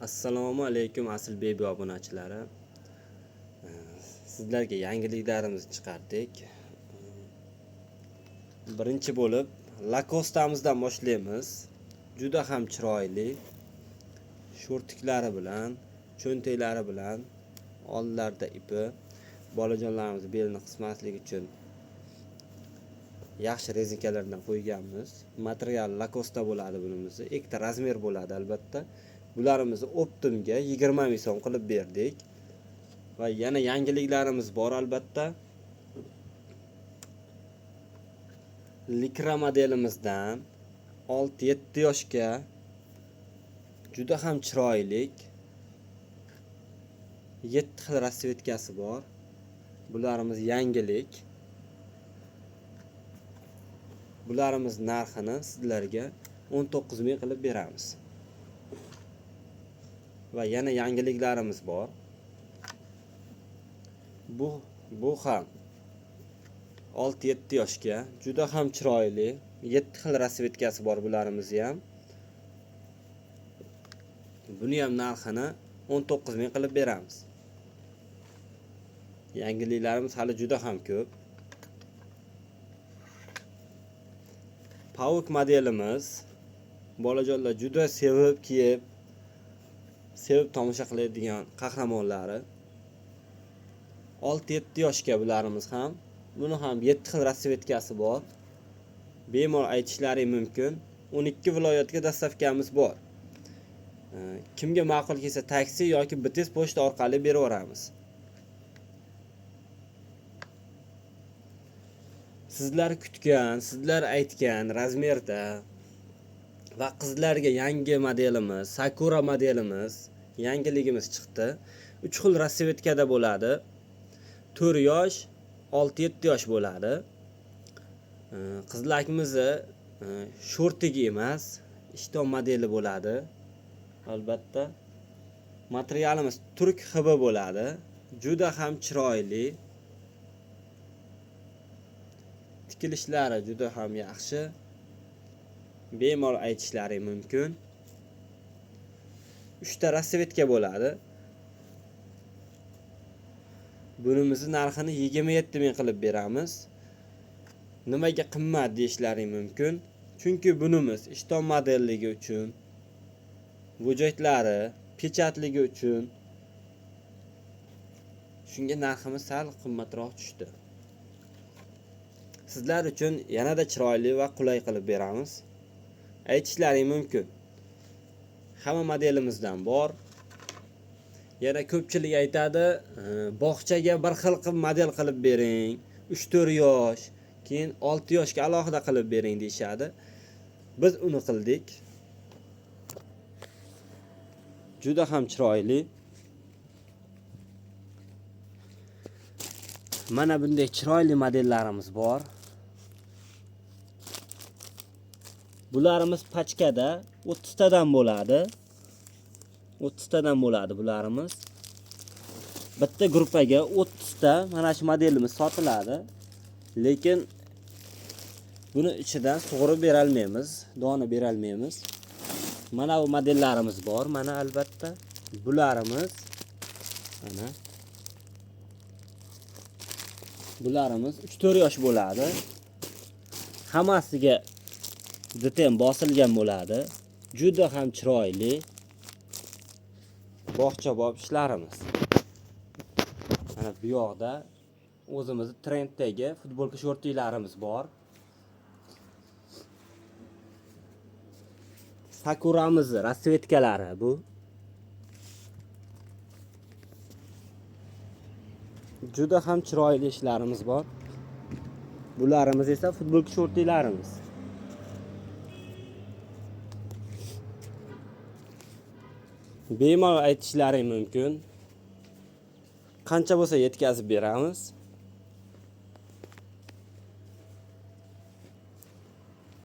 Assalomu alaykum asl bebi obunachilari. Sizlarga yangiliklarimizni chiqardik. Birinchi bo'lib Lacoste'mizdan boshlaymiz. Juda ham chiroyli shortiklari bilan, cho'ntaklari bilan, oldlarda ipi, bolajonlarimiz belini qismasligi uchun yaxshi rezinkalardan qo'yganmiz. Material Lacoste bo'ladi bunimizni. Ikkita razmer bo'ladi albatta. Bularimizni optimga 20 ming so'm qilib berdik. Va yana yangiliklarimiz bor albatta. Likra modelimizdan 6-7 yoshga juda ham chiroyli 7 xil rasvetkasi bor. Bularimiz yangilik. Bularimiz narxini sizlarga 19 ming qilib beramiz. Va yana yangiliklarimiz bor. Bu ham 6-7 yoshga juda ham chiroyli 7 xil rasvetkasi bor bularimiz ham. Buni ham narxini 19 ming qilib beramiz. Yangiliklarimiz hali juda ham ko'p. Pavuk modelimiz bolajonlar juda sevib kiyib, sevib tomosha qiladigan qahramonlari. 6-7 yoshga bularimiz ham. Buni ham 7 xil rasvetkasi bor. Bemalol aytishlari mumkin. 12 viloyatga dastavkamiz bor. Kimga ma'qul kelsa taksi yoki bitis pochta orqali berib yuboramiz. Sizlar kutgan, sizlar aytgan razmerda va qizlarga yangi modelimiz, Sakura modelimiz, yangiligimiz chiqdi. 3 xil rasvetkada bo'ladi. 4 yosh, 6-7 yosh bo'ladi. Qizlarimizni shortiga emas, ishton modeli bo'ladi. Albatta. Materialimiz turk hibi bo'ladi. Juda ham chiroyli. Tikilishlari juda ham yaxshi. Bemalol aytishlari mumkin. 3 ta rasvetka bo'ladi. Bunimizni narxini 27 ming qilib beramiz. Nimaga qimmat deyishlari mumkin? Chunki bunimiz ishton modelligi uchun, bo'joklari, pechatligi uchun shunga narximiz sal qimmatroq tushdi. Sizlar uchun yanada chiroyli va qulay qilib beramiz. Aytishlari mumkin. Hamma modelimizdan bor. Yana ko'pchilik aytadi, bog'chaga bir xil qilib model qilib bering, 3-4 yosh, keyin 6 yoshga alohida qilib bering deyshadi. Biz uni qildik. Juda ham chiroyli. Mana bunday chiroyli modellarimiz bor. Bularimiz pachkada 30 tadan bo'ladi. 30 tadan bo'ladi bularimiz. Bitta gruppaga 30 ta mana shu modelimiz sotiladi. Lekin buni ichidan sug'urib bera olmaymiz, dona bera olmaymiz. Mana bu modellarimiz bor, mana albatta. Bularimiz mana bularimiz 3-4 yosh bo'ladi. Hammasiga DTM bosilgan bo'ladi. Juda ham chiroyli. Bog'chabob ishlarimiz. Mana bu yoqda o'zimizni trenddagi futbolka shortiklarimiz bor. Sakuramiz rasvetkalari bu. Juda ham chiroyli ishlarimiz bor. Bularimiz esa futbolka shortiklarimiz. Bemalol aytishlari mumkin. Qancha bo'lsa yetkazib beramiz.